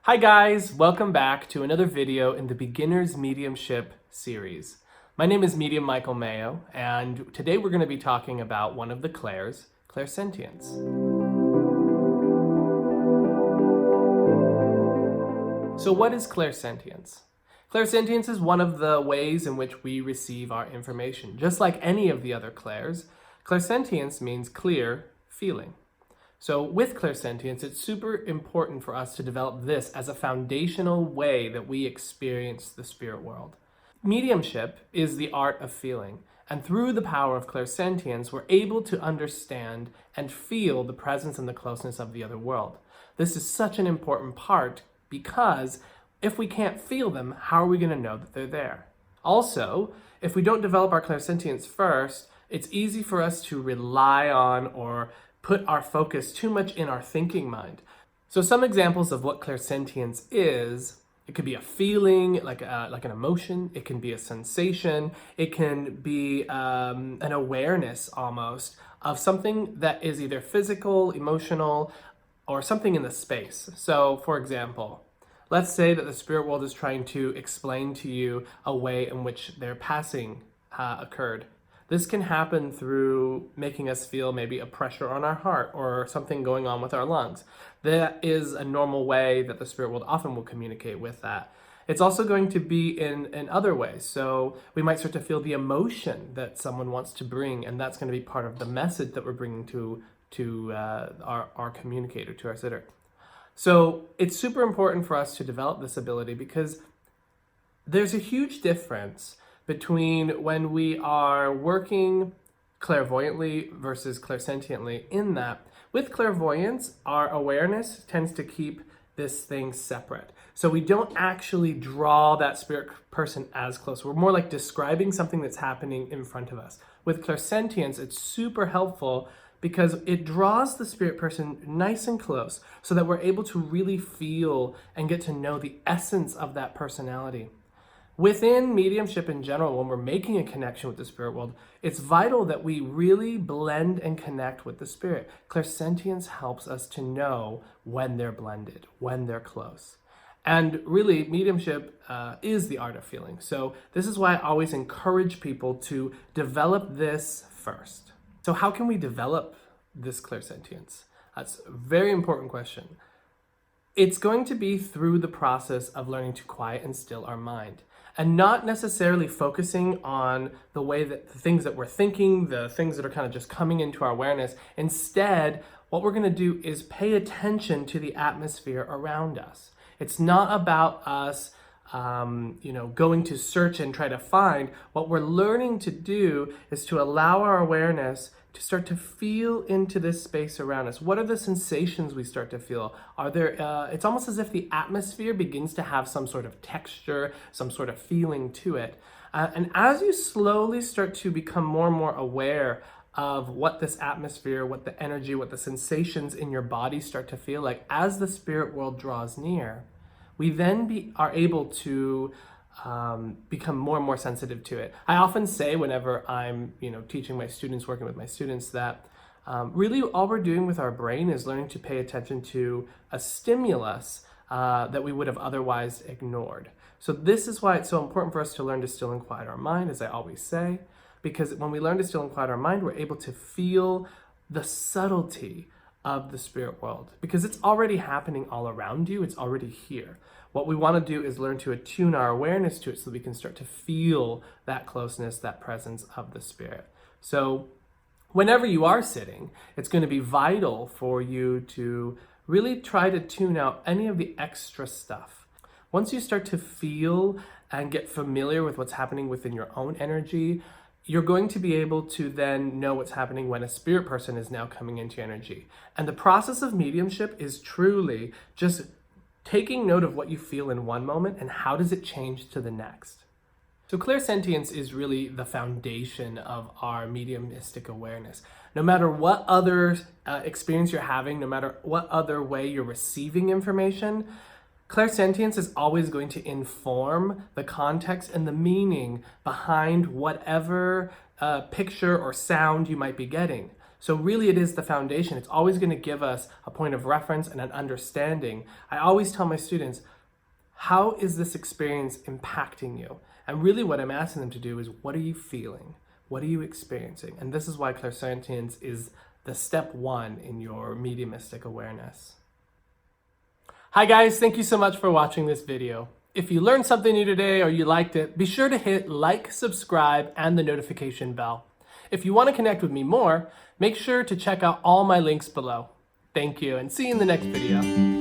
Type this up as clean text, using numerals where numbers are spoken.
Hi guys, welcome back to another video in the Beginner's Mediumship series. My name is Medium Michael Mayo, and today we're going to be talking about one of the clairs, Clairsentience. So what is Clairsentience? Clairsentience is one of the ways in which we receive our information. Just like any of the other clairs, Clairsentience means clear feeling. So with Clairsentience, it's super important for us to develop this as a foundational way that we experience the spirit world. Mediumship is the art of feeling, and through the power of Clairsentience, we're able to understand and feel the presence and the closeness of the other world. This is such an important part because if we can't feel them, how are we going to know that they're there? Also, if we don't develop our Clairsentience first, it's easy for us to rely on or put our focus too much in our thinking mind. So some examples of what Clairsentience is, it could be a feeling, like an emotion, it can be a sensation, it can be an awareness almost of something that is either physical, emotional, or something in the space. So for example, let's say that the spirit world is trying to explain to you a way in which their passing occurred. This can happen through making us feel maybe a pressure on our heart or something going on with our lungs. That is a normal way that the spirit world often will communicate with that. It's also going to be in other ways. So we might start to feel the emotion that someone wants to bring, and that's going to be part of the message that we're bringing to our communicator, to our sitter. So it's super important for us to develop this ability because there's a huge difference between when we are working clairvoyantly versus clairsentiently, in that with clairvoyance, our awareness tends to keep this thing separate. So we don't actually draw that spirit person as close. We're more like describing something that's happening in front of us. With clairsentience, it's super helpful because it draws the spirit person nice and close so that we're able to really feel and get to know the essence of that personality. Within mediumship in general, when we're making a connection with the spirit world, it's vital that we really blend and connect with the spirit. Clairsentience helps us to know when they're blended, when they're close. And really, mediumship is the art of feeling. So this is why I always encourage people to develop this first. So how can we develop this clairsentience? That's a very important question. It's going to be through the process of learning to quiet and still our mind, and not necessarily focusing on the way that the things that we're thinking, the things that are kind of just coming into our awareness. Instead, what we're going to do is pay attention to the atmosphere around us. It's not about us going to search and try to find. What we're learning to do is to allow our awareness to start to feel into this space around us. What are the sensations we start to feel? It's almost as if the atmosphere begins to have some sort of texture, some sort of feeling to it. And as you slowly start to become more and more aware of what this atmosphere, what the energy, what the sensations in your body start to feel like, as the spirit world draws near, we then are able to become more and more sensitive to it. I often say whenever I'm teaching my students, working with my students, that really all we're doing with our brain is learning to pay attention to a stimulus that we would have otherwise ignored. So this is why it's so important for us to learn to still and quiet our mind, as I always say, because when we learn to still and quiet our mind, we're able to feel the subtlety of the spirit world, because it's already happening all around you. It's already here. What we want to do is learn to attune our awareness to it so that we can start to feel that closeness, that presence of the spirit. So whenever you are sitting, it's going to be vital for you to really try to tune out any of the extra stuff. Once you start to feel and get familiar with what's happening within your own energy, you're going to be able to then know what's happening when a spirit person is now coming into your energy. And the process of mediumship is truly just taking note of what you feel in one moment and how does it change to the next. So clairsentience is really the foundation of our mediumistic awareness. No matter what other experience you're having, no matter what other way you're receiving information, clairsentience is always going to inform the context and the meaning behind whatever picture or sound you might be getting. So really it is the foundation. It's always going to give us a point of reference and an understanding. I always tell my students, how is this experience impacting you? And really what I'm asking them to do is, what are you feeling? What are you experiencing? And this is why clairsentience is the step one in your mediumistic awareness. Hi guys, thank you so much for watching this video. If you learned something new today or you liked it, be sure to hit like, subscribe, and the notification bell. If you want to connect with me more, make sure to check out all my links below. Thank you, and see you in the next video.